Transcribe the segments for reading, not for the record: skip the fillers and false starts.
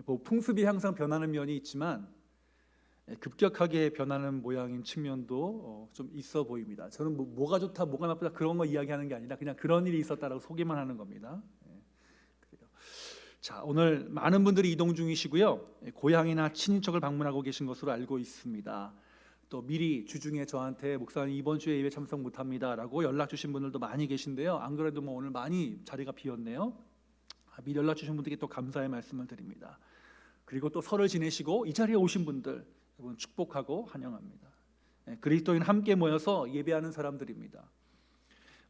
뭐 풍습이 항상 변하는 면이 있지만 급격하게 변하는 모양인 측면도 좀 있어 보입니다. 저는 뭐가 좋다, 뭐가 나쁘다 그런 거 이야기하는 게 아니라 그냥 그런 일이 있었다라고 소개만 하는 겁니다. 그래요. 자, 오늘 많은 분들이 이동 중이시고요. 고향이나 친인척을 방문하고 계신 것으로 알고 있습니다. 또 미리 주중에 저한테 목사님 이번 주에 예배 참석 못합니다라고 연락 주신 분들도 많이 계신데요. 안 그래도 뭐 오늘 많이 자리가 비었네요. 미리 연락 주신 분들께 또 감사의 말씀을 드립니다. 그리고 또 설을 지내시고 이 자리에 오신 분들 여러분 축복하고 환영합니다. 그리스도인 함께 모여서 예배하는 사람들입니다.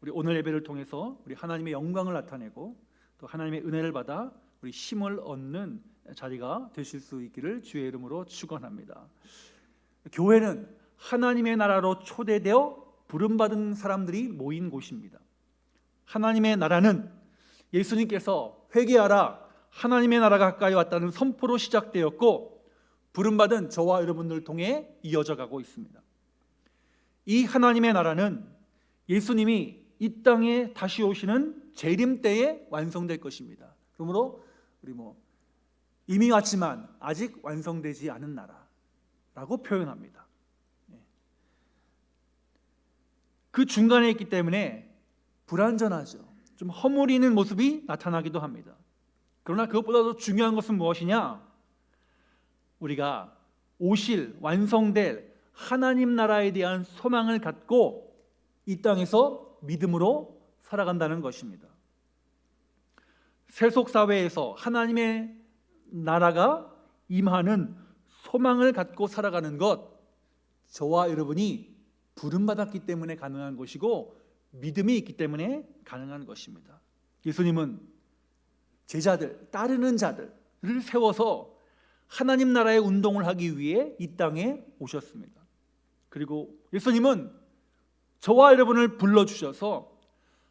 우리 오늘 예배를 통해서 우리 하나님의 영광을 나타내고 또 하나님의 은혜를 받아 우리 힘을 얻는 자리가 되실 수 있기를 주의 이름으로 축원합니다. 교회는 하나님의 나라로 초대되어 부름받은 사람들이 모인 곳입니다. 하나님의 나라는 예수님께서 회개하라 하나님의 나라가 가까이 왔다는 선포로 시작되었고 부름받은 저와 여러분들 통해 이어져 가고 있습니다. 이 하나님의 나라는 예수님이 이 땅에 다시 오시는 재림 때에 완성될 것입니다. 그러므로 우리 이미 왔지만 아직 완성되지 않은 나라라고 표현합니다. 그 중간에 있기 때문에 불완전하죠. 좀 허물이는 모습이 나타나기도 합니다. 그러나 그것보다도 중요한 것은 무엇이냐? 우리가 오실 완성될 하나님 나라에 대한 소망을 갖고 이 땅에서 믿음으로 살아간다는 것입니다. 세속 사회에서 하나님의 나라가 임하는 소망을 갖고 살아가는 것, 저와 여러분이 부름받았기 때문에 가능한 것이고 믿음이 있기 때문에 가능한 것입니다. 예수님은 제자들, 따르는 자들을 세워서 하나님 나라의 운동을 하기 위해 이 땅에 오셨습니다. 그리고 예수님은 저와 여러분을 불러주셔서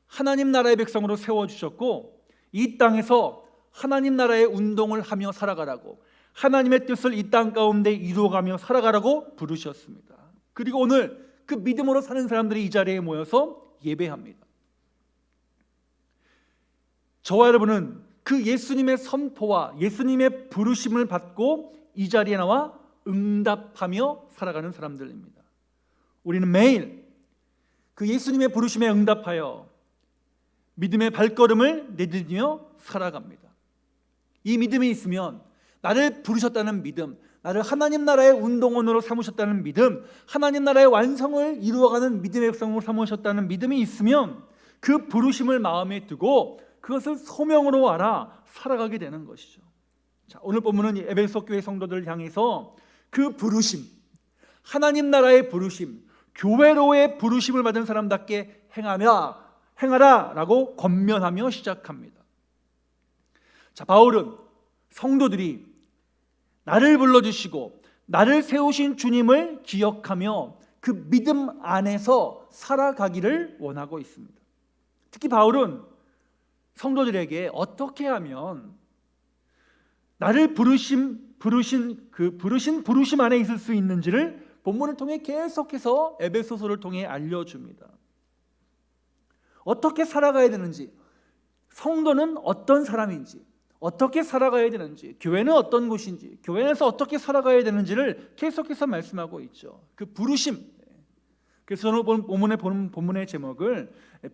하나님 나라의 백성으로 세워주셨고 이 땅에서 하나님 나라의 운동을 하며 살아가라고, 하나님의 뜻을 이 땅 가운데 이루어가며 살아가라고 부르셨습니다. 그리고 오늘 그 믿음으로 사는 사람들이 이 자리에 모여서 예배합니다. 저와 여러분은 그 예수님의 선포와 예수님의 부르심을 받고 이 자리에 나와 응답하며 살아가는 사람들입니다. 우리는 매일 그 예수님의 부르심에 응답하여 믿음의 발걸음을 내디디며 살아갑니다. 이 믿음이 있으면 나를 부르셨다는 믿음, 나를 하나님 나라의 운동원으로 삼으셨다는 믿음, 하나님 나라의 완성을 이루어가는 믿음의 백성으로 삼으셨다는 믿음이 있으면 그 부르심을 마음에 두고 그것을 소명으로 알아 살아가게 되는 것이죠. 자, 오늘 본문은 에베소 교회 성도들을 향해서 그 부르심, 하나님 나라의 부르심, 교회로의 부르심을 받은 사람답게 행하라 라고 권면하며 시작합니다. 자, 바울은 성도들이 나를 불러주시고 나를 세우신 주님을 기억하며 그 믿음 안에서 살아가기를 원하고 있습니다. 특히 바울은 성도들에게 어떻게 하면 나를 부르신 부르심 안에 있을 수 있는지를 본문을 통해 계속해서 에베소서를 통해 알려줍니다. 어떻게 살아가야 되는지, 성도는 어떤 사람인지, 어떻게 살아가야 되는지, 교회는 어떤 곳인지, 교회에서 어떻게 살아가야 되는지를 계속해서 말씀하고 있죠. 그 부르심. 그래서 저는 본문의 제목을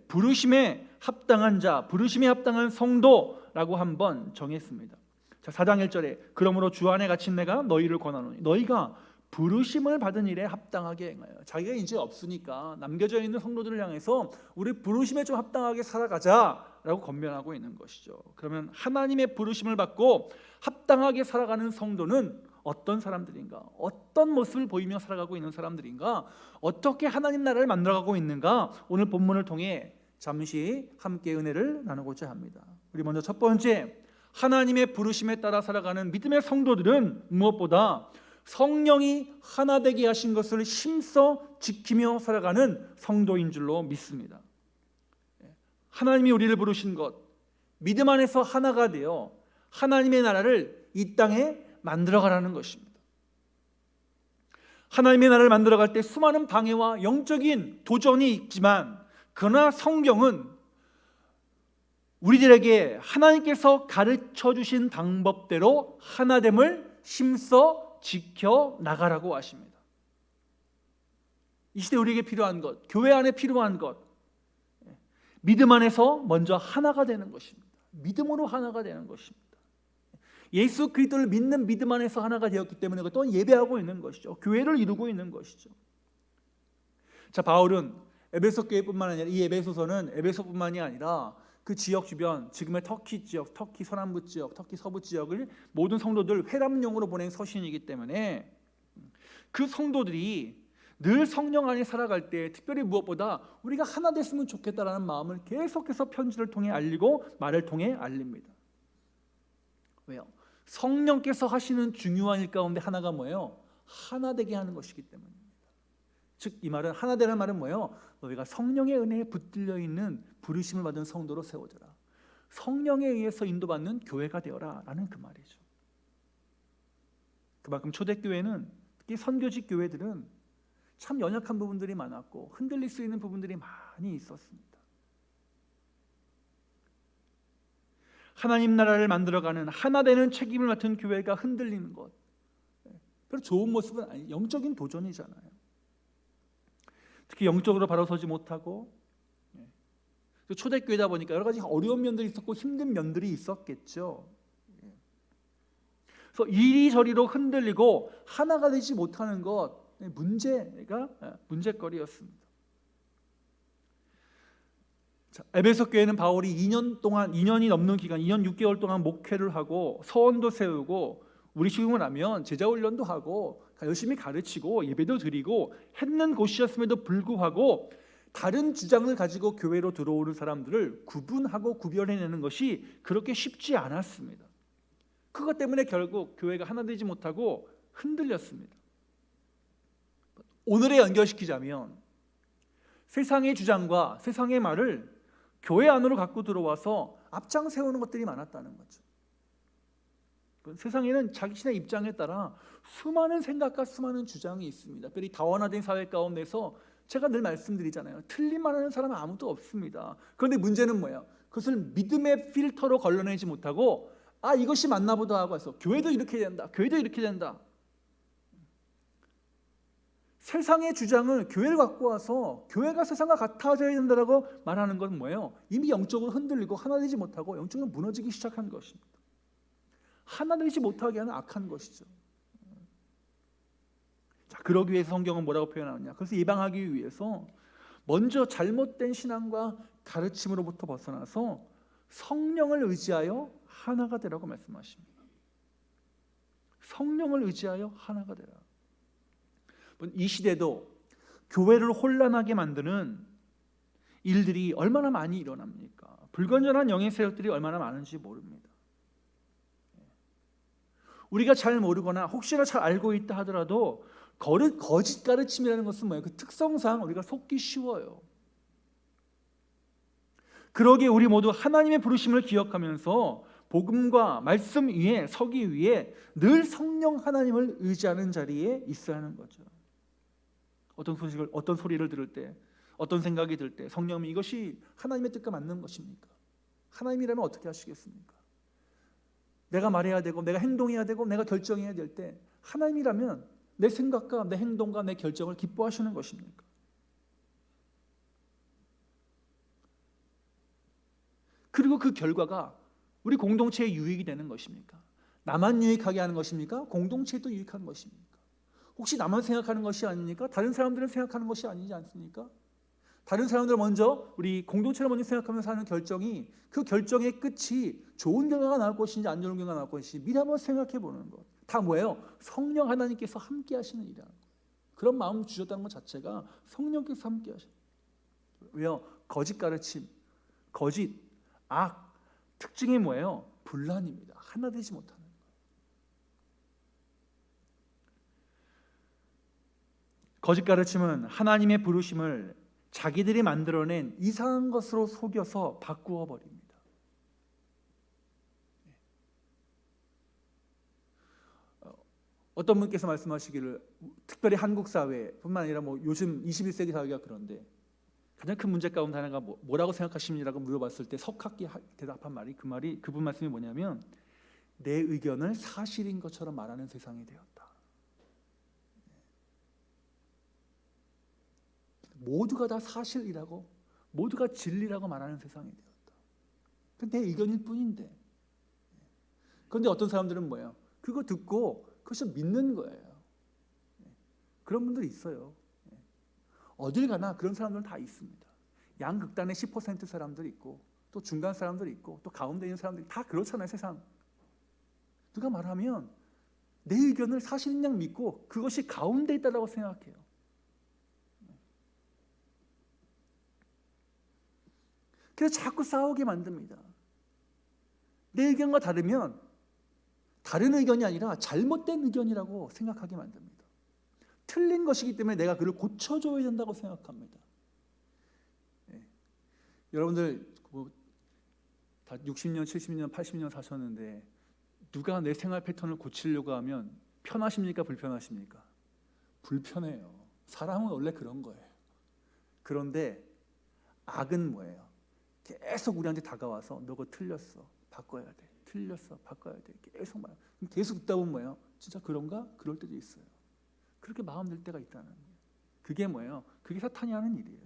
부르심에 합당한 자, 부르심에 합당한 성도라고 한번 정했습니다. 자, 4장 1절에 그러므로 주 안에 갇힌 내가 너희를 권하노니 너희가 부르심을 받은 일에 합당하게 행하여. 자기가 이제 없으니까 남겨져 있는 성도들을 향해서 우리 부르심에 좀 합당하게 살아가자라고 권면하고 있는 것이죠. 그러면 하나님의 부르심을 받고 합당하게 살아가는 성도는 어떤 사람들인가? 어떤 모습을 보이며 살아가고 있는 사람들인가? 어떻게 하나님 나라를 만들어가고 있는가? 오늘 본문을 통해 잠시 함께 은혜를 나누고자 합니다. 우리 먼저 첫 번째, 하나님의 부르심에 따라 살아가는 믿음의 성도들은 무엇보다 성령이 하나 되게 하신 것을 힘써 지키며 살아가는 성도인 줄로 믿습니다. 하나님이 우리를 부르신 것, 믿음 안에서 하나가 되어 하나님의 나라를 이 땅에 만들어가라는 것입니다. 하나님의 나라를 만들어갈 때 수많은 방해와 영적인 도전이 있지만, 그러나 성경은 우리들에게 하나님께서 가르쳐 주신 방법대로 하나됨을 힘써 지켜 나가라고 하십니다. 이 시대 우리에게 필요한 것, 교회 안에 필요한 것, 믿음 안에서 먼저 하나가 되는 것입니다. 믿음으로 하나가 되는 것입니다. 예수 그리스도를 믿는 믿음 안에서 하나가 되었기 때문에 또 예배하고 있는 것이죠. 교회를 이루고 있는 것이죠. 자, 바울은 에베소 교회뿐만 아니라 이 에베소서는 에베소뿐만이 아니라 그 지역 주변, 지금의 터키 지역, 터키 서남부 지역, 터키 서부 지역을 모든 성도들 회람용으로 보낸 서신이기 때문에 그 성도들이 늘 성령 안에 살아갈 때 특별히 무엇보다 우리가 하나 됐으면 좋겠다라는 마음을 계속해서 편지를 통해 알리고 말을 통해 알립니다. 왜요? 성령께서 하시는 중요한 일 가운데 하나가 뭐예요? 하나 되게 하는 것이기 때문입니다. 즉 이 말은 하나 되는 말은 뭐예요? 너희가 성령의 은혜에 붙들려 있는 부르심을 받은 성도로 세워져라. 성령에 의해서 인도받는 교회가 되어라 라는 그 말이죠. 그만큼 초대교회는, 특히 선교직 교회들은 참 연약한 부분들이 많았고 흔들릴 수 있는 부분들이 많이 있었습니다. 하나님 나라를 만들어가는 하나 되는 책임을 맡은 교회가 흔들리는 것, 별로 좋은 모습은 아니, 영적인 도전이잖아요. 특히 영적으로 바로 서지 못하고, 초대교회다 보니까 여러 가지 어려운 면들이 있었고 힘든 면들이 있었겠죠. 그래서 이리저리로 흔들리고 하나가 되지 못하는 것, 문제거리였습니다. 자, 에베소 교회는 바울이 2년이 넘는 기간, 2년 6개월 동안 목회를 하고 서원도 세우고 우리 시국을 하면 제자 훈련도 하고 열심히 가르치고 예배도 드리고 했는 곳이었음에도 불구하고 다른 주장을 가지고 교회로 들어오는 사람들을 구분하고 구별해내는 것이 그렇게 쉽지 않았습니다. 그것 때문에 결국 교회가 하나 되지 못하고 흔들렸습니다. 오늘에 연결시키자면 세상의 주장과 세상의 말을 교회 안으로 갖고 들어와서 앞장 세우는 것들이 많았다는 거죠. 세상에는 자신의 입장에 따라 수많은 생각과 수많은 주장이 있습니다. 특별히 다원화된 사회 가운데서 제가 늘 말씀드리잖아요. 틀린 말 하는 사람은 아무도 없습니다. 그런데 문제는 뭐예요? 그것을 믿음의 필터로 걸러내지 못하고 이것이 맞나 보다 하고 해서 교회도 이렇게 된다, 교회도 이렇게 된다. 세상의 주장을 교회를 갖고 와서 교회가 세상과 같아져야 된다고 말하는 건 뭐예요? 이미 영적으로 흔들리고 하나 되지 못하고 영적으로 무너지기 시작한 것입니다. 하나 되지 못하게 하는 악한 것이죠. 자, 그러기 위해서 성경은 뭐라고 표현하느냐? 그래서 예방하기 위해서 먼저 잘못된 신앙과 가르침으로부터 벗어나서 성령을 의지하여 하나가 되라고 말씀하십니다. 성령을 의지하여 하나가 되라. 이 시대도 교회를 혼란하게 만드는 일들이 얼마나 많이 일어납니까? 불건전한 영의 세력들이 얼마나 많은지 모릅니다. 우리가 잘 모르거나 혹시나 잘 알고 있다 하더라도 거짓 가르침이라는 것은 뭐예요? 그 특성상 우리가 속기 쉬워요. 그러기에 우리 모두 하나님의 부르심을 기억하면서 복음과 말씀 위에 서기 위해 늘 성령 하나님을 의지하는 자리에 있어야 하는 거죠. 어떤 소리를 들을 때, 어떤 생각이 들 때 성령님이 이것이 하나님의 뜻과 맞는 것입니까? 하나님이라면 어떻게 하시겠습니까? 내가 말해야 되고 내가 행동해야 되고 내가 결정해야 될 때 하나님이라면 내 생각과 내 행동과 내 결정을 기뻐하시는 것입니까? 그리고 그 결과가 우리 공동체에 유익이 되는 것입니까? 나만 유익하게 하는 것입니까? 공동체도 유익한 것입니까? 혹시 나만 생각하는 것이 아닙니까? 다른 사람들은 생각하는 것이 아니지 않습니까? 다른 사람들 먼저 우리 공동체를 먼저 생각하면서 하는 결정이 그 결정의 끝이 좋은 결과가 나올 것인지 안 좋은 결과가 나올 것인지 미리 한번 생각해 보는 것. 다 뭐예요? 성령 하나님께서 함께 하시는 일이라는 거예요. 그런 마음 주셨다는 것 자체가 성령께서 함께 하시는 거예요. 왜요? 거짓 가르침, 거짓, 악, 특징이 뭐예요? 분란입니다. 하나 되지 못하는 거예요. 거짓 가르침은 하나님의 부르심을 자기들이 만들어낸 이상한 것으로 속여서 바꾸어 버립니다. 어떤 분께서 말씀하시기를 특별히 한국 사회뿐만 아니라 요즘 21세기 사회가 그런데 가장 큰 문제 가운데 하나가 뭐라고 생각하십니라고 물어봤을 때 석학기 대답한 말이 그분 말씀이 뭐냐면 내 의견을 사실인 것처럼 말하는 세상이 되었다. 모두가 다 사실이라고, 모두가 진리라고 말하는 세상이 되었다. 내 의견일 뿐인데. 그런데 어떤 사람들은 뭐예요? 그거 듣고 그것을 믿는 거예요. 그런 분들이 있어요. 어딜 가나 그런 사람들은 다 있습니다. 양극단의 10% 사람들이 있고 또 중간 사람들이 있고 또 가운데 있는 사람들이 다 그렇잖아요. 세상 누가 말하면 내 의견을 사실인 양 믿고 그것이 가운데 있다고 생각해요. 그래서 자꾸 싸우게 만듭니다. 내 의견과 다르면 다른 의견이 아니라 잘못된 의견이라고 생각하게 만듭니다. 틀린 것이기 때문에 내가 그를 고쳐줘야 된다고 생각합니다. 여러분들 다 60년, 70년, 80년 사셨는데 누가 내 생활 패턴을 고치려고 하면 편하십니까? 불편하십니까? 불편해요. 사람은 원래 그런 거예요. 그런데 악은 뭐예요? 계속 우리한테 다가와서 너 그거 틀렸어. 바꿔야 돼. 틀렸어. 바꿔야 돼. 계속 듣다 보면 뭐예요? 진짜 그런가? 그럴 때도 있어요. 그렇게 마음 들 때가 있다는 거예요. 그게 뭐예요? 그게 사탄이 하는 일이에요.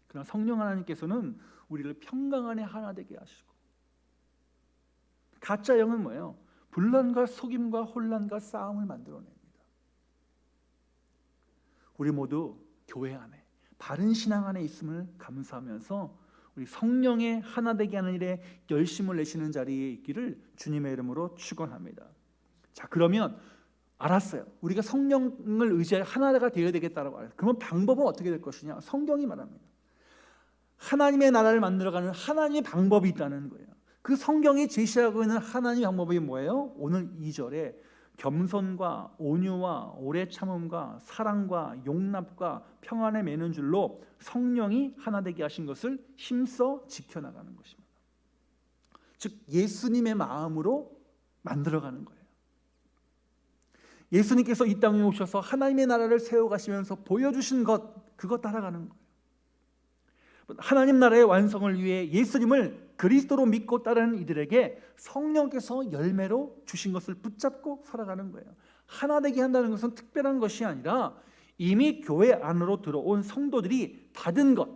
그러나 성령 하나님께서는 우리를 평강 안에 하나 되게 하시고 가짜 영은 뭐예요? 분란과 속임과 혼란과 싸움을 만들어냅니다. 우리 모두 교회 안에 바른 신앙 안에 있음을 감사하면서 우리 성령의 하나 되게 하는 일에 열심을 내시는 자리에 있기를 주님의 이름으로 축원합니다. 자, 그러면 알았어요. 우리가 성령을 의지해 하나가 되어야 되겠다라고 말해요. 그러면 방법은 어떻게 될 것이냐? 성경이 말합니다. 하나님의 나라를 만들어가는 하나님의 방법이 있다는 거예요. 그 성경이 제시하고 있는 하나님의 방법이 뭐예요? 오늘 2절에 겸손과 온유와 오래 참음과 사랑과 용납과 평안에 매는 줄로 성령이 하나 되게 하신 것을 힘써 지켜나가는 것입니다. 즉 예수님의 마음으로 만들어가는 거예요. 예수님께서 이 땅에 오셔서 하나님의 나라를 세워가시면서 보여주신 것, 그것 따라가는 거예요. 하나님 나라의 완성을 위해 예수님을 그리스도로 믿고 따르는 이들에게 성령께서 열매로 주신 것을 붙잡고 살아가는 거예요. 하나 되게 한다는 것은 특별한 것이 아니라 이미 교회 안으로 들어온 성도들이 받은 것,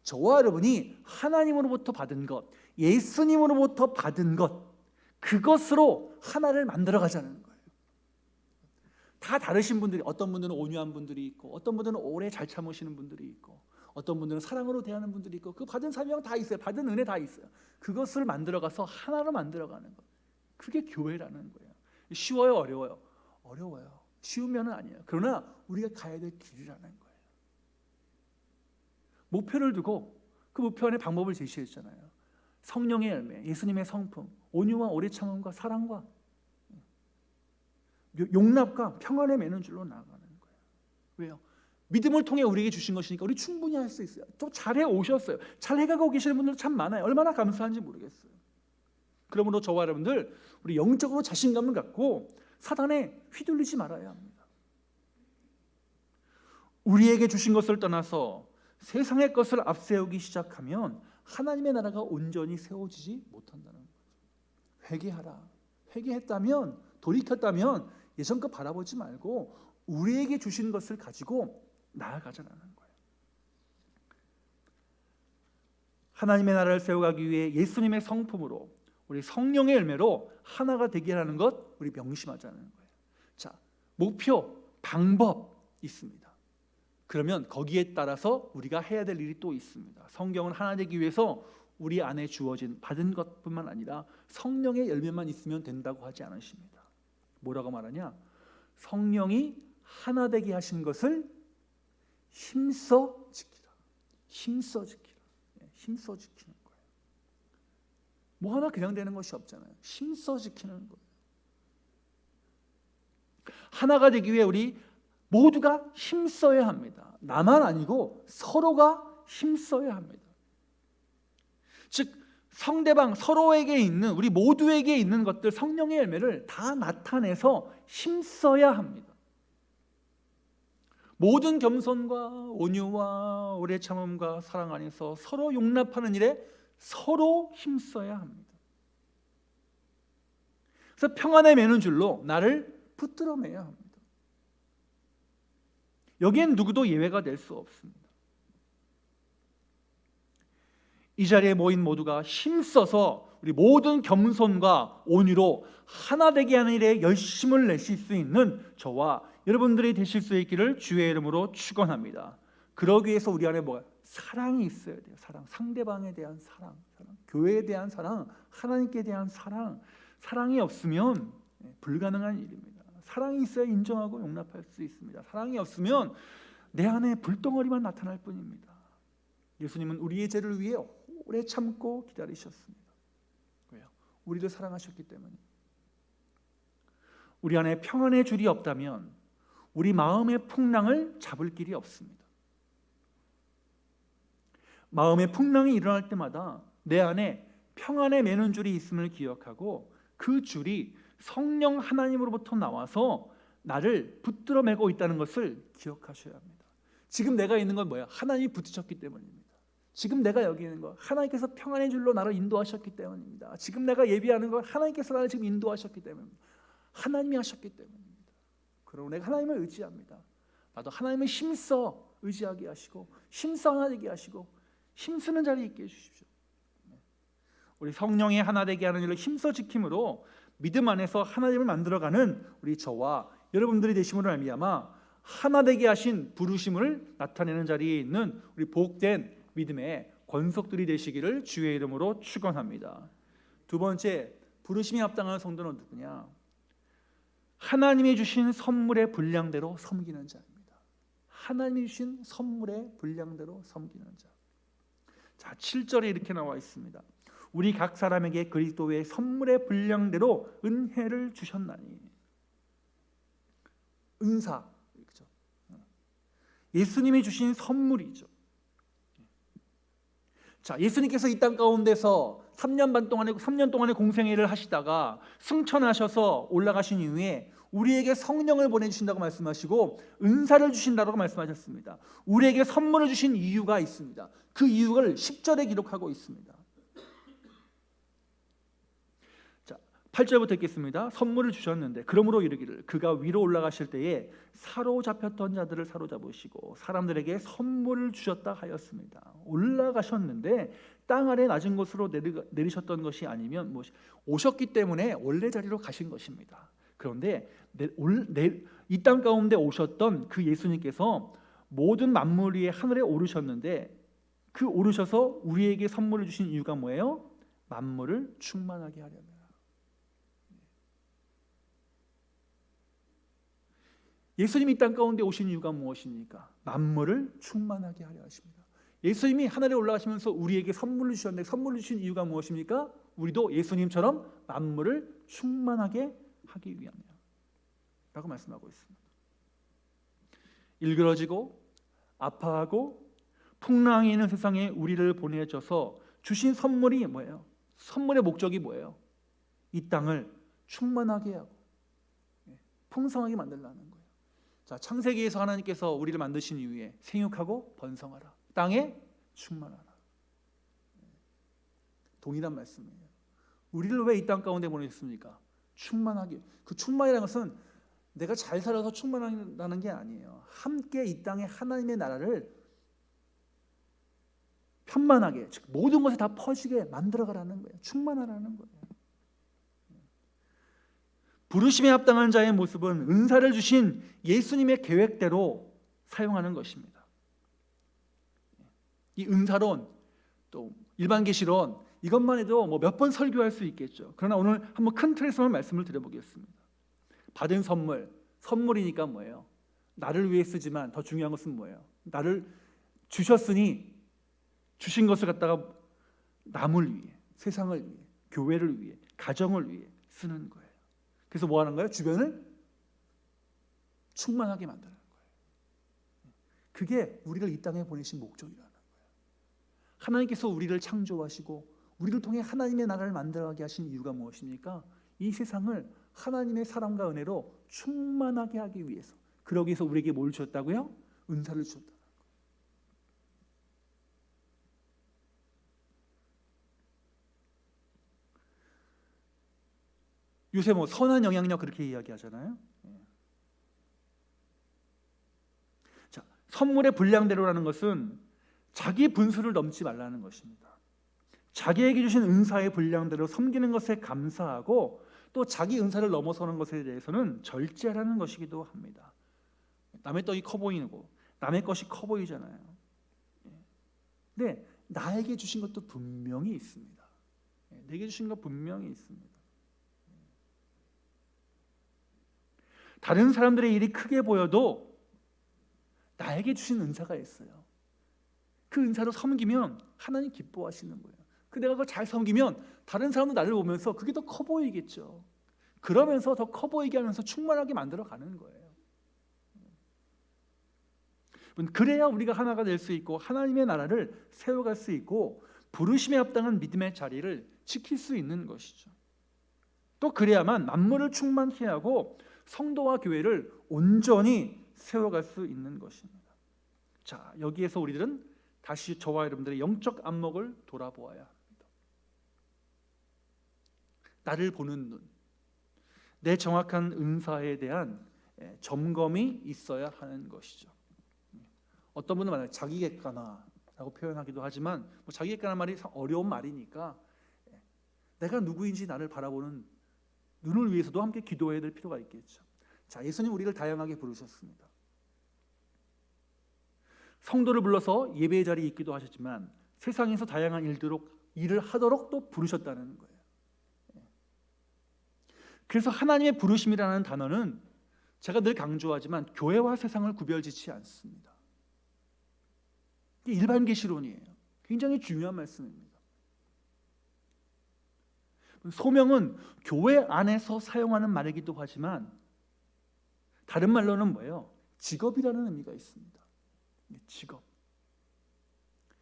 저와 여러분이 하나님으로부터 받은 것, 예수님으로부터 받은 것, 그것으로 하나를 만들어 가자는 거예요. 다 다르신 분들이, 어떤 분들은 온유한 분들이 있고 어떤 분들은 오래 잘 참으시는 분들이 있고 어떤 분들은 사랑으로 대하는 분들이 있고 그 받은 사명 다 있어요. 받은 은혜 다 있어요. 그것을 만들어가서 하나로 만들어가는 것, 그게 교회라는 거예요. 쉬워요? 어려워요? 어려워요. 쉬운 면은 아니에요. 그러나 우리가 가야 될 길이라는 거예요. 목표를 두고 그 목표 안에 방법을 제시했잖아요. 성령의 열매, 예수님의 성품, 온유와 오래 참음과 사랑과 용납과 평안에 매는 줄로 나아가는 거예요. 왜요? 믿음을 통해 우리에게 주신 것이니까 우리 충분히 할 수 있어요. 또 잘해 오셨어요. 잘 해가고 계시는 분들 참 많아요. 얼마나 감사한지 모르겠어요. 그러므로 저와 여러분들 우리 영적으로 자신감을 갖고 사단에 휘둘리지 말아야 합니다. 우리에게 주신 것을 떠나서 세상의 것을 앞세우기 시작하면 하나님의 나라가 온전히 세워지지 못한다는 거죠. 회개하라. 회개했다면, 돌이켰다면 예전 거 바라보지 말고 우리에게 주신 것을 가지고 나아가자는 거예요. 하나님의 나라를 세워가기 위해 예수님의 성품으로 우리 성령의 열매로 하나가 되게 하는 것 우리 명심하자는 거예요. 자, 목표, 방법 있습니다. 그러면 거기에 따라서 우리가 해야 될 일이 또 있습니다. 성경은 하나 되기 위해서 우리 안에 주어진 받은 것뿐만 아니라 성령의 열매만 있으면 된다고 하지 않으십니다. 뭐라고 말하냐? 성령이 하나 되게 하신 것을 힘써 지키라. 힘써 지키라. 힘써 지키는 거예요. 뭐 하나 그냥 되는 것이 없잖아요. 힘써 지키는 거예요. 하나가 되기 위해 우리 모두가 힘써야 합니다. 나만 아니고 서로가 힘써야 합니다. 즉 상대방 서로에게 있는, 우리 모두에게 있는 것들, 성령의 열매를 다 나타내서 힘써야 합니다. 모든 겸손과 온유와 오래 참음과 사랑 안에서 서로 용납하는 일에 서로 힘써야 합니다. 그래서 평안에 매는 줄로 나를 붙들어매야 합니다. 여기엔 누구도 예외가 될 수 없습니다. 이 자리에 모인 모두가 힘써서 우리 모든 겸손과 온유로 하나 되게 하는 일에 열심을 내실 수 있는 저와 여러분들이 되실 수 있기를 주의 이름으로 축원합니다. 그러기 위해서 우리 안에 뭐가 사랑이 있어야 돼요. 사랑, 상대방에 대한 사랑, 교회에 대한 사랑, 하나님께 대한 사랑. 사랑이 없으면 불가능한 일입니다. 사랑이 있어야 인정하고 용납할 수 있습니다. 사랑이 없으면 내 안에 불덩어리만 나타날 뿐입니다. 예수님은 우리의 죄를 위해 오래 참고 기다리셨습니다. 왜요? 우리를 사랑하셨기 때문입니다. 우리 안에 평안의 줄이 없다면 우리 마음의 풍랑을 잡을 길이 없습니다. 마음의 풍랑이 일어날 때마다 내 안에 평안의 매는 줄이 있음을 기억하고 그 줄이 성령 하나님으로부터 나와서 나를 붙들어 매고 있다는 것을 기억하셔야 합니다. 지금 내가 있는 건 뭐야? 하나님이 붙이셨기 때문입니다. 지금 내가 여기 있는 거 하나님께서 평안의 줄로 나를 인도하셨기 때문입니다. 지금 내가 예비하는 거 하나님께서 나를 지금 인도하셨기 때문입니다. 하나님이 하셨기 때문입니다. 그러고 내가 하나님을 의지합니다. 나도 하나님을 힘써 의지하게 하시고 힘써 하나 되게 하시고 힘쓰는 자리에 있게 해주십시오. 우리 성령의 하나 되게 하는 일을 힘써 지킴으로 믿음 안에서 하나님을 만들어가는 우리 저와 여러분들이 되심으로 말미암아 하나 되게 하신 부르심을 나타내는 자리에 있는 우리 복된 믿음의 권속들이 되시기를 주의 이름으로 축원합니다. 두 번째, 부르심에 합당한 성도는 누구냐? 하나님이 주신 선물의 분량대로 섬기는 자입니다. 하나님이 주신 선물의 분량대로 섬기는 자. 자, 7절에 이렇게 나와 있습니다. 우리 각 사람에게 그리스도의 선물의 분량대로 은혜를 주셨나니. 은사, 그렇죠? 예수님이 주신 선물이죠. 자, 예수님께서 이 땅 가운데서 3년 동안의 공생애를 하시다가 승천하셔서 올라가신 이후에 우리에게 성령을 보내주신다고 말씀하시고 은사를 주신다고 말씀하셨습니다. 우리에게 선물을 주신 이유가 있습니다. 그 이유를 10절에 기록하고 있습니다. 자, 8절부터 읽겠습니다. 선물을 주셨는데 그러므로 이르기를 그가 위로 올라가실 때에 사로잡혔던 자들을 사로잡으시고 사람들에게 선물을 주셨다 하였습니다. 올라가셨는데 땅 아래 낮은 곳으로 내리셨던 것이 아니면 오셨기 때문에 원래 자리로 가신 것입니다. 그런데 이 땅 가운데 오셨던 그 예수님께서 모든 만물 위에 하늘에 오르셨는데 그 오르셔서 우리에게 선물을 주신 이유가 뭐예요? 만물을 충만하게 하려면. 예수님이 이 땅 가운데 오신 이유가 무엇입니까? 만물을 충만하게 하려 하십니다. 예수님이 하늘에 올라가시면서 우리에게 선물을 주셨는데 선물을 주신 이유가 무엇입니까? 우리도 예수님처럼 만물을 충만하게 하기 위함이야 라고 말씀하고 있습니다. 일그러지고 아파하고 풍랑이 있는 세상에 우리를 보내줘서 주신 선물이 뭐예요? 선물의 목적이 뭐예요? 이 땅을 충만하게 하고 풍성하게 만들라는 거예요. 자, 창세기에서 하나님께서 우리를 만드신 이후에 생육하고 번성하라, 땅에 충만하라. 동일한 말씀이에요. 우리를 왜 이 땅 가운데 보내셨습니까? 충만하게. 그 충만이라는 것은 내가 잘 살아서 충만하다는 게 아니에요. 함께 이 땅에 하나님의 나라를 편만하게, 즉 모든 것에 다 퍼지게 만들어가라는 거예요. 충만하라는 거예요. 부르심에 합당한 자의 모습은 은사를 주신 예수님의 계획대로 사용하는 것입니다. 이 은사론 또 일반 계시론 이것만 해도 몇 번 설교할 수 있겠죠. 그러나 오늘 한번 큰 틀에서만 말씀을 드려보겠습니다. 받은 선물이니까 뭐예요? 나를 위해 쓰지만 더 중요한 것은 뭐예요? 나를 주셨으니 주신 것을 갖다가 남을 위해, 세상을 위해, 교회를 위해, 가정을 위해 쓰는 거예요. 그래서 뭐 하는 거예요? 주변을 충만하게 만드는 거예요. 그게 우리를 이 땅에 보내신 목적이라는 거예요. 하나님께서 우리를 창조하시고 우리를 통해 하나님의 나라를 만들어가게 하신 이유가 무엇입니까? 이 세상을 하나님의 사랑과 은혜로 충만하게 하기 위해서. 그러기 위해서 우리에게 뭘 주셨다고요? 은사를 주셨다. 요새 뭐 선한 영향력 그렇게 이야기하잖아요. 자, 선물의 분량대로라는 것은 자기 분수를 넘지 말라는 것입니다. 자기에게 주신 은사의 분량대로 섬기는 것에 감사하고 또 자기 은사를 넘어서는 것에 대해서는 절제하라는 것이기도 합니다. 남의 떡이 커 보이고 남의 것이 커 보이잖아요. 근데 나에게 주신 것도 분명히 있습니다. 내게 주신 것 분명히 있습니다. 다른 사람들의 일이 크게 보여도 나에게 주신 은사가 있어요. 그 은사로 섬기면 하나님 기뻐하시는 거예요. 내가 그걸 잘 섬기면 다른 사람도 나를 보면서 그게 더 커 보이겠죠. 그러면서 더 커 보이게 하면서 충만하게 만들어 가는 거예요. 그래야 우리가 하나가 될 수 있고 하나님의 나라를 세워갈 수 있고 부르심에 합당한 믿음의 자리를 지킬 수 있는 것이죠. 또 그래야만 만물을 충만케 하고 성도와 교회를 온전히 세워갈 수 있는 것입니다. 자, 여기에서 우리들은 다시 저와 여러분들의 영적 안목을 돌아보아야 합니다. 나를 보는 눈, 내 정확한 은사에 대한 점검이 있어야 하는 것이죠. 어떤 분은 말해요. 자기객관화라고 표현하기도 하지만 자기객관화 말이 어려운 말이니까 내가 누구인지 나를 바라보는 눈을 위해서도 함께 기도해야 될 필요가 있겠죠. 자, 예수님 우리를 다양하게 부르셨습니다. 성도를 불러서 예배의 자리에 있기도 하셨지만 세상에서 다양한 일을 하도록 또 부르셨다는 거예요. 그래서 하나님의 부르심이라는 단어는 제가 늘 강조하지만 교회와 세상을 구별짓지 않습니다. 이게 일반 계시론이에요. 굉장히 중요한 말씀입니다. 소명은 교회 안에서 사용하는 말이기도 하지만 다른 말로는 뭐예요? 직업이라는 의미가 있습니다. 직업.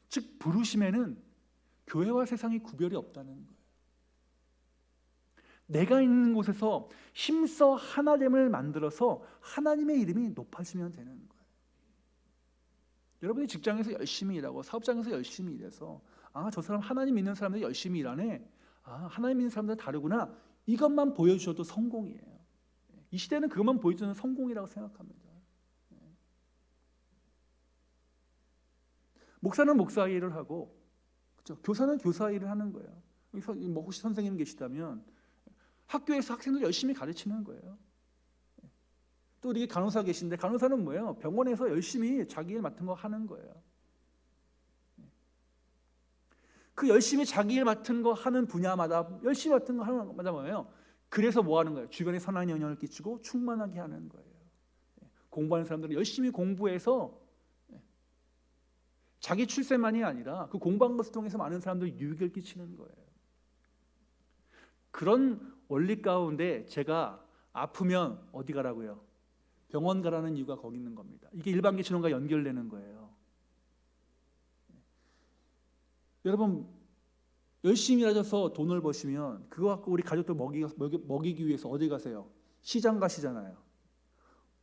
즉 부르심에는 교회와 세상이 구별이 없다는 거예요. 내가 있는 곳에서 힘써 하나됨을 만들어서 하나님의 이름이 높아지면 되는 거예요. 여러분이 직장에서 열심히 일하고 사업장에서 열심히 일해서 저 사람 하나님 믿는 사람들이 열심히 일하네. 하나님 믿는 사람들은 다르구나. 이것만 보여주셔도 성공이에요. 이 시대는 그것만 보여주는 성공이라고 생각합니다. 목사는 목사 일을 하고, 그렇죠? 교사는 교사 일을 하는 거예요. 혹시 선생님 계시다면 학교에서 학생들 열심히 가르치는 거예요. 또 우리 간호사 계신데 간호사는 뭐예요? 병원에서 열심히 자기 일 맡은 거 하는 거예요. 그 열심히 자기 일 맡은 거 하는 분야마다 열심히 맡은 거 하는 거마다 뭐예요? 그래서 뭐 하는 거예요? 주변에 선한 영향을 끼치고 충만하게 하는 거예요. 공부하는 사람들은 열심히 공부해서 자기 출세만이 아니라 그 공부한 것을 통해서 많은 사람들 유익을 끼치는 거예요. 그런 원리 가운데 제가 아프면 어디 가라고요? 병원 가라는 이유가 거기 있는 겁니다. 이게 일반 계시론과 연결되는 거예요. 여러분 열심히 일하셔서 돈을 버시면 그거 갖고 우리 가족들 먹이기 위해서 어디 가세요? 시장 가시잖아요.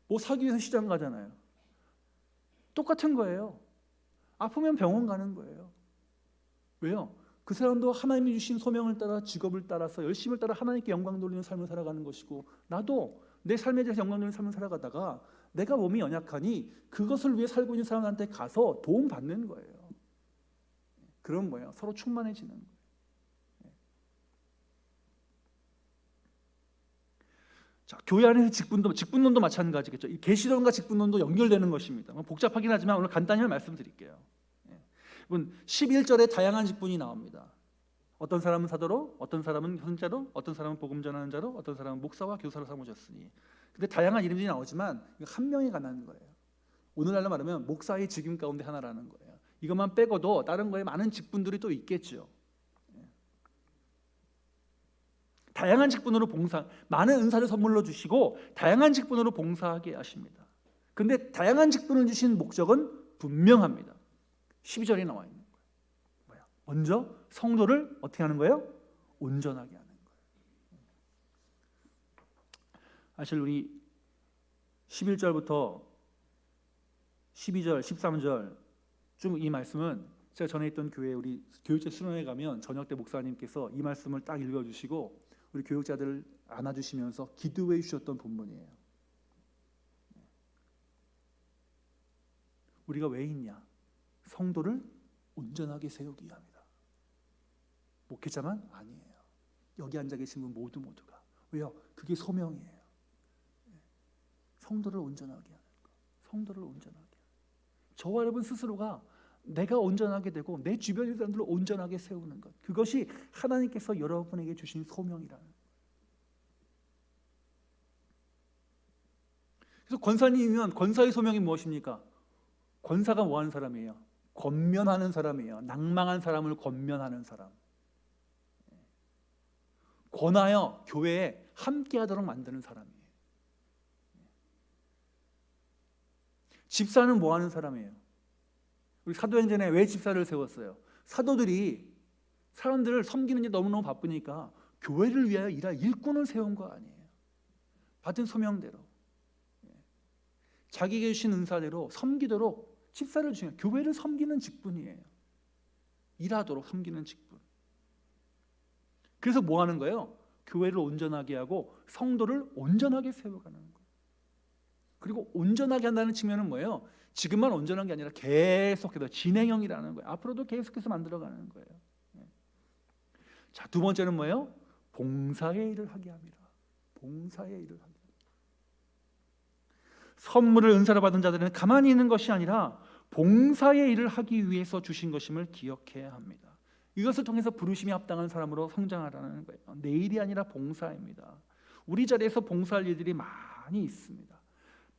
뭐 사기 위해서 시장 가잖아요. 똑같은 거예요. 아프면 병원 가는 거예요. 왜요? 그 사람도 하나님이 주신 소명을 따라 직업을 따라서 열심을 따라 하나님께 영광 돌리는 삶을 살아가는 것이고 나도 내 삶에 대해서 영광 돌리는 삶을 살아가다가 내가 몸이 연약하니 그것을 위해 살고 있는 사람한테 가서 도움 받는 거예요. 그런 뭐예요? 서로 충만해지는 거예요. 자, 교회 안에서 직분론도 마찬가지겠죠. 이 계시론과 직분론도 연결되는 것입니다. 복잡하긴 하지만 오늘 간단히 말씀드릴게요. 11절에 다양한 직분이 나옵니다. 어떤 사람은 사도로, 어떤 사람은 선자로, 어떤 사람은 복음 전하는 자로, 어떤 사람은 목사와 교사로 삼으셨으니. 근데 다양한 이름들이 나오지만 한 명에 관한 거예요. 오늘날로 말하면 목사의 직임 가운데 하나라는 거예요. 이것만 빼고도 다른 거에 많은 직분들이 또 있겠죠. 다양한 직분으로 많은 은사를 선물로 주시고 다양한 직분으로 봉사하게 하십니다. 근데 다양한 직분을 주신 목적은 분명합니다. 12절에 나와 있는 거예요. 먼저 성도를 어떻게 하는 거예요? 온전하게 하는 거예요. 사실 우리 11절부터 12절, 13절 쭉 이 말씀은 제가 전에 있던 교회 우리 교육자 수련회 가면 저녁 때 목사님께서 이 말씀을 딱 읽어주시고 우리 교육자들을 안아주시면서 기도해 주셨던 본문이에요. 우리가 왜 있냐? 성도를 온전하게 세우기 위함이다. 목회자만 아니에요. 여기 앉아 계신 분 모두가. 왜요? 그게 소명이에요. 성도를 온전하게 하는 것. 성도를 온전하게 하는 것. 저와 여러분 스스로가 내가 온전하게 되고 내 주변의 사람들을 온전하게 세우는 것. 그것이 하나님께서 여러분에게 주신 소명이라는 거예요. 그래서 권사님이면 권사의 소명이 무엇입니까? 권사가 뭐 하는 사람이에요? 권면하는 사람이에요. 낭망한 사람을 권면하는 사람. 권하여 교회에 함께하도록 만드는 사람이에요. 집사는 뭐 하는 사람이에요? 우리 사도행전에 왜 집사를 세웠어요? 사도들이 사람들을 섬기는 게 너무너무 바쁘니까 교회를 위하여 일할 일꾼을 세운 거 아니에요. 받은 소명대로 자기에게 주신 은사대로 섬기도록 집사를 주신 교회를 섬기는 직분이에요. 일하도록 섬기는 직분. 그래서 뭐 하는 거예요? 교회를 온전하게 하고 성도를 온전하게 세워가는 거예요. 그리고 온전하게 한다는 측면은 뭐예요? 지금만 온전한 게 아니라 계속해서 진행형이라는 거예요. 앞으로도 계속해서 만들어가는 거예요. 자, 두 번째는 뭐예요? 봉사의 일을 하게 합니다. 봉사의 일을 하게 합니다. 선물을 은사로 받은 자들은 가만히 있는 것이 아니라 봉사의 일을 하기 위해서 주신 것임을 기억해야 합니다. 이것을 통해서 부르심이 합당한 사람으로 성장하라는 거예요. 내 일이 아니라 봉사입니다. 우리 자리에서 봉사할 일들이 많이 있습니다.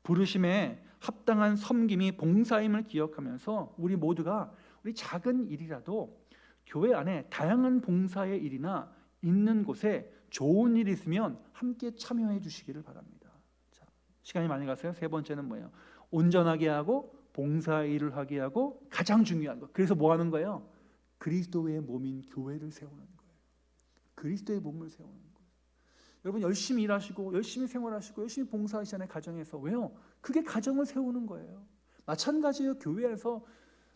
부르심에 합당한 섬김이 봉사임을 기억하면서 우리 모두가 우리 작은 일이라도 교회 안에 다양한 봉사의 일이나 있는 곳에 좋은 일이 있으면 함께 참여해 주시기를 바랍니다. 자, 시간이 많이 갔어요. 세 번째는 뭐예요? 온전하게 하고 봉사의 일을 하게 하고 가장 중요한 거. 그래서 뭐 하는 거예요? 그리스도의 몸인 교회를 세우는 거예요. 그리스도의 몸을 세우는 거예요. 여러분 열심히 일하시고 열심히 생활하시고 열심히 봉사하시잖아요. 가정에서. 왜요? 그게 가정을 세우는 거예요. 마찬가지예요. 교회에서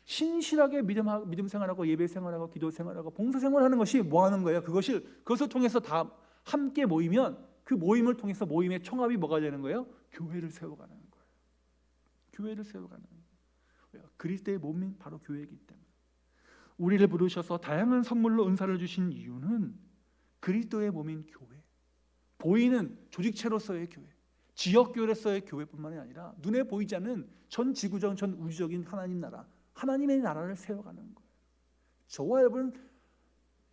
신실하게 믿음 생활하고 예배 생활하고 기도 생활하고 봉사 생활하는 것이 뭐 하는 거예요? 그것을 통해서 다 함께 모이면 그 모임을 통해서 모임의 총합이 뭐가 되는 거예요? 교회를 세워가는 거예요. 교회를 세워가는 거예요. 왜요? 그리스도의 몸인 바로 교회이기 때문에. 우리를 부르셔서 다양한 선물로 은사를 주신 이유는 그리스도의 몸인 교회, 보이는 조직체로서의 교회, 지역교회로서의 교회뿐만이 아니라 눈에 보이지 않는 전 지구적, 전 우주적인 하나님 나라, 하나님의 나라를 세워가는 거예요. 저와 여러분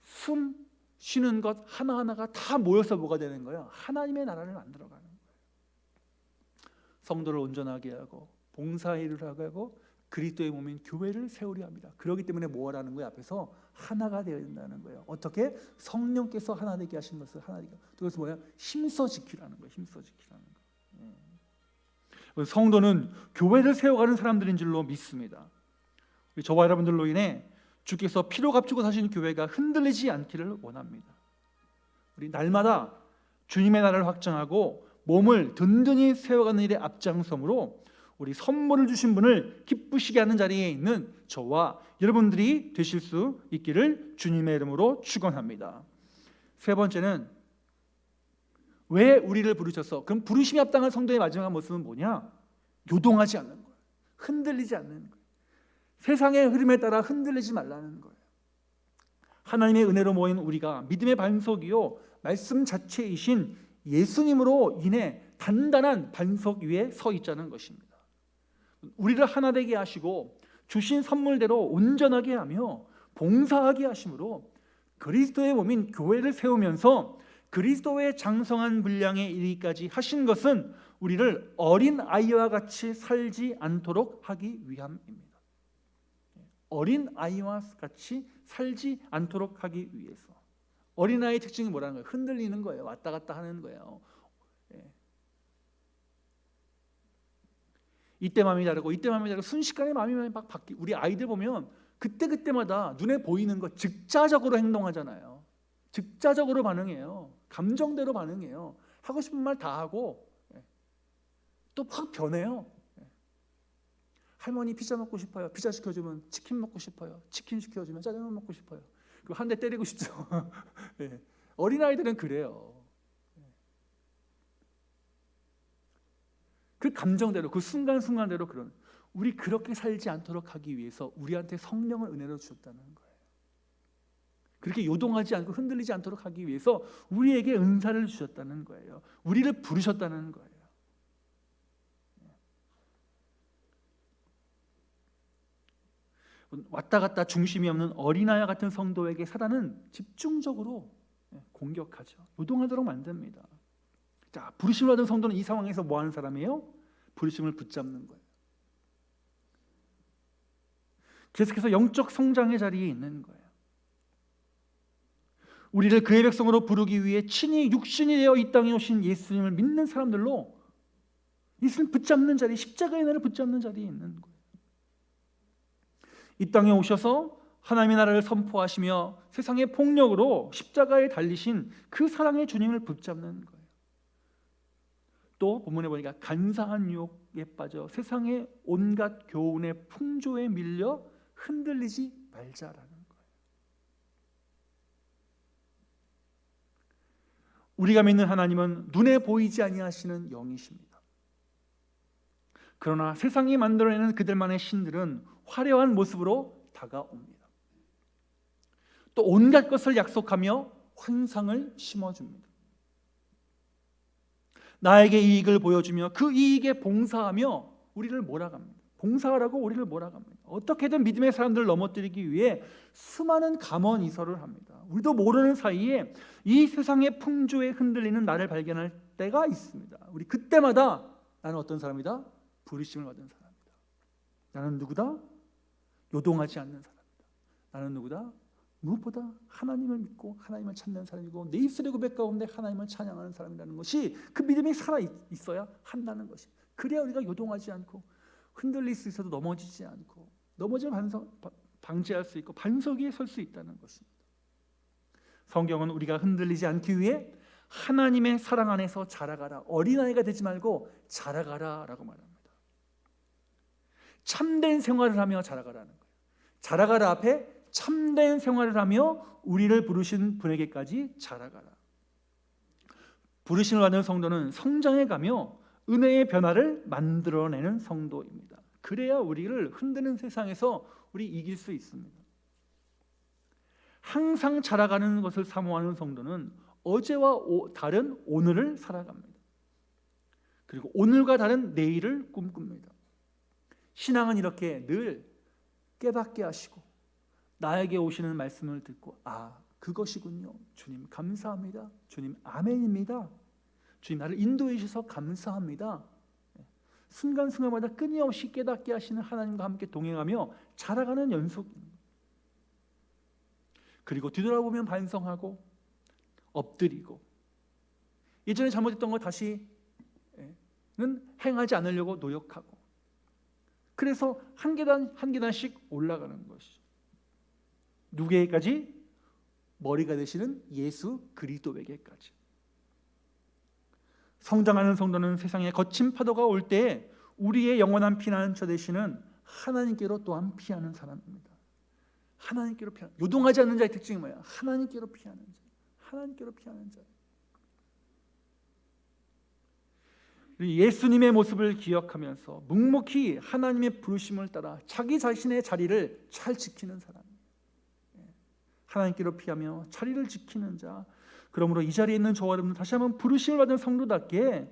숨 쉬는 것 하나하나가 다 모여서 뭐가 되는 거예요? 하나님의 나라를 만들어가는 거예요. 성도를 온전하게 하고 봉사 일을 하고 그리스도의 몸인 교회를 세우려 합니다. 그렇기 때문에 뭐 하라는 거예요? 앞에서 하나가 되어야 된다는 거예요. 어떻게? 성령께서 하나 되게 하신 것을 하나 되게. 그래서 뭐야? 힘써 지키라는 거예요. 힘써 지키라는 거. 성도는 교회를 세워가는 사람들인 줄로 믿습니다. 저와 여러분들로 인해 주께서 피로 값주고 사신 교회가 흔들리지 않기를 원합니다. 우리 날마다 주님의 나라를 확장하고 몸을 든든히 세워가는 일에 앞장섬으로 우리 선물을 주신 분을 기쁘시게 하는 자리에 있는 저와 여러분들이 되실 수 있기를 주님의 이름으로 축원합니다. 세 번째는 왜 우리를 부르셔서, 그럼 부르심이 합당한 성도의 마지막 모습은 뭐냐? 요동하지 않는 거예요. 흔들리지 않는 거예요. 세상의 흐름에 따라 흔들리지 말라는 거예요. 하나님의 은혜로 모인 우리가 믿음의 반석이요 말씀 자체이신 예수님으로 인해 단단한 반석 위에 서 있자는 것입니다. 우리를 하나 되게 하시고 주신 선물대로 온전하게 하며 봉사하게 하심으로 그리스도의 몸인 교회를 세우면서 그리스도의 장성한 분량에 이르기까지 하신 것은 우리를 어린 아이와 같이 살지 않도록 하기 위함입니다. 어린 아이와 같이 살지 않도록 하기 위해서. 어린아이의 특징이 뭐라는 거예요? 흔들리는 거예요. 왔다 갔다 하는 거예요. 이때 마음이 다르고 이때 마음이 다르고 순식간에 마음이 막 바뀌고, 우리 아이들 보면 그때마다 눈에 보이는 거 즉자적으로 행동하잖아요. 즉자적으로 반응해요. 감정대로 반응해요. 하고 싶은 말 다 하고 또 확 변해요. 할머니 피자 먹고 싶어요. 피자 시켜주면 치킨 먹고 싶어요. 치킨 시켜주면 짜장면 먹고 싶어요. 그리고 한 대 때리고 싶죠. 네. 어린아이들은 그래요. 그 감정대로, 그 순간순간대로 그런, 우리 그렇게 살지 않도록 하기 위해서 우리한테 성령을 은혜로 주셨다는 거예요. 그렇게 요동하지 않고 흔들리지 않도록 하기 위해서 우리에게 은사를 주셨다는 거예요. 우리를 부르셨다는 거예요. 왔다 갔다 중심이 없는 어린아이 같은 성도에게 사단은 집중적으로 공격하죠. 요동하도록 만듭니다. 자, 부르심을 받은 성도는 이 상황에서 뭐 하는 사람이에요? 부르심을 붙잡는 거예요. 계속해서 영적 성장의 자리에 있는 거예요. 우리를 그의 백성으로 부르기 위해 친히 육신이 되어 이 땅에 오신 예수님을 믿는 사람들로 예수님 붙잡는 자리, 십자가의 은혜를 붙잡는 자리에 있는 거예요. 이 땅에 오셔서 하나님의 나라를 선포하시며 세상의 폭력으로 십자가에 달리신 그 사랑의 주님을 붙잡는 거예요. 또 본문에 보니까 간사한 유혹에 빠져 세상의 온갖 교훈의 풍조에 밀려 흔들리지 말자라는 거예요. 우리가 믿는 하나님은 눈에 보이지 아니하시는 영이십니다. 그러나 세상이 만들어내는 그들만의 신들은 화려한 모습으로 다가옵니다. 또 온갖 것을 약속하며 환상을 심어줍니다. 나에게 이익을 보여주며 그 이익에 봉사하며 우리를 몰아갑니다. 봉사하라고 우리를 몰아갑니다. 어떻게든 믿음의 사람들을 넘어뜨리기 위해 수많은 감언이설을 합니다. 우리도 모르는 사이에 이 세상의 풍조에 흔들리는 나를 발견할 때가 있습니다. 우리 그때마다 나는 어떤 사람이다? 부르심을 받은 사람이다. 나는 누구다? 요동하지 않는 사람이다. 나는 누구다? 무엇보다 하나님을 믿고 하나님을 찾는 사람이고 내 입술의 고백 가운데 하나님을 찬양하는 사람이라는 것이, 그 믿음이 살아 있어야 한다는 것이. 그래야 우리가 요동하지 않고 흔들릴 수 있어도 넘어지지 않고, 넘어지면 방지할 수 있고 반석 위에 설 수 있다는 것입니다. 성경은 우리가 흔들리지 않기 위해 하나님의 사랑 안에서 자라가라, 어린아이가 되지 말고 자라가라 라고 말합니다. 참된 생활을 하며 자라가라는 거예요. 자라가라 앞에 참된 생활을 하며 우리를 부르신 분에게까지 자라가라. 부르심을 받는 성도는 성장해 가며 은혜의 변화를 만들어내는 성도입니다. 그래야 우리를 흔드는 세상에서 우리 이길 수 있습니다. 항상 자라가는 것을 사모하는 성도는 어제와 다른 오늘을 살아갑니다. 그리고 오늘과 다른 내일을 꿈꿉니다. 신앙은 이렇게 늘 깨닫게 하시고 나에게 오시는 말씀을 듣고, 아, 그것이군요. 주님 감사합니다. 주님 아멘입니다. 주님 나를 인도해 주셔서 감사합니다. 순간순간마다 끊임없이 깨닫게 하시는 하나님과 함께 동행하며 자라가는 연속입니다. 그리고 뒤돌아보면 반성하고 엎드리고 예전에 잘못했던 거 다시는 행하지 않으려고 노력하고, 그래서 한 계단 한 계단씩 올라가는 것이죠. 누구에게까지? 머리가 되시는 예수 그리스도에게까지. 성장하는 성도는 세상에 거친 파도가 올 때 우리의 영원한 피난처 되시는 하나님께로 또한 피하는 사람입니다. 하나님께로 피하는, 요동하지 않는 자의 특징이 뭐야? 하나님께로 피하는 자. 하나님께로 피하는 자. 예수님의 모습을 기억하면서 묵묵히 하나님의 부르심을 따라 자기 자신의 자리를 잘 지키는 사람. 하나님께로 피하며 자리를 지키는 자. 그러므로 이 자리에 있는 저와 여러분 다시 한번 부르심을 받은 성도답게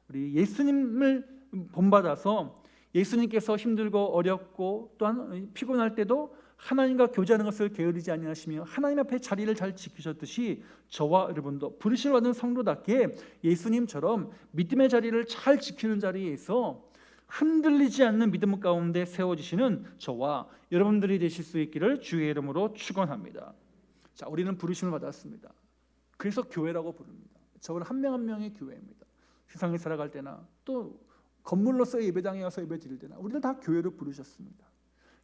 우리 예수님을 본받아서 예수님께서 힘들고 어렵고 또한 피곤할 때도 하나님과 교제하는 것을 게으르지 아니하시며 하나님 앞에 자리를 잘 지키셨듯이 저와 여러분도 부르심을 받은 성도답게 예수님처럼 믿음의 자리를 잘 지키는 자리에서 흔들리지 않는 믿음 가운데 세워지시는 저와 여러분들이 되실 수 있기를 주의 이름으로 축원합니다. 자, 우리는 부르심을 받았습니다. 그래서 교회라고 부릅니다. 저는 한 명 한 명의 교회입니다. 세상에 살아갈 때나 또 건물로서 예배당에 와서 예배 드릴 때나 우리는 다 교회로 부르셨습니다.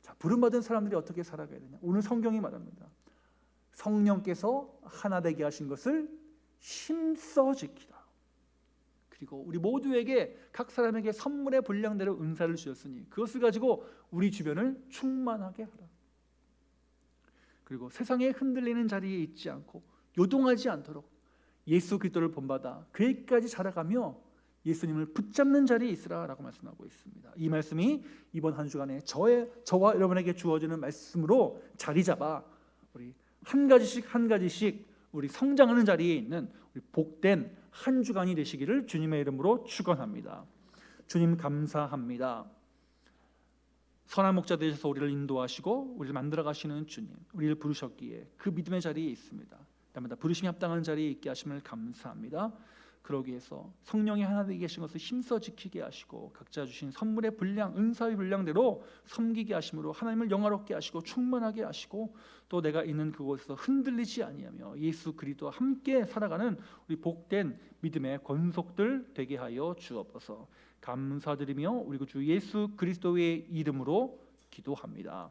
자, 부름받은 사람들이 어떻게 살아가야 되냐? 오늘 성경이 말합니다. 성령께서 하나 되게 하신 것을 힘써 지키라. 그리고 우리 모두에게 각 사람에게 선물의 분량대로 은사를 주셨으니 그것을 가지고 우리 주변을 충만하게 하라. 그리고 세상에 흔들리는 자리에 있지 않고 요동하지 않도록 예수 그리스도를 본받아 그에까지 자라가며 예수님을 붙잡는 자리에 있으라라고 말씀하고 있습니다. 이 말씀이 이번 한 주간에 저와 여러분에게 주어지는 말씀으로 자리 잡아 우리 한 가지씩 우리 성장하는 자리에 있는 우리 복된 한 주간이 되시기를 주님의 이름으로 축원합니다. 주님 감사합니다. 선한 목자 되셔서 우리를 인도하시고 우리를 만들어 가시는 주님, 우리를 부르셨기에 그 믿음의 자리에 있습니다. 날마다 부르심이 합당한 자리에 있게 하심을 감사합니다. 그러기 위해서 성령이 하나 되게 계신 것을 힘써 지키게 하시고 각자 주신 선물의 분량, 은사의 분량대로 섬기게 하심으로 하나님을 영화롭게 하시고 충만하게 하시고 또 내가 있는 그곳에서 흔들리지 아니하며 예수 그리스도와 함께 살아가는 우리 복된 믿음의 권속들 되게 하여 주옵소서. 감사드리며 우리 주 예수 그리스도의 이름으로 기도합니다.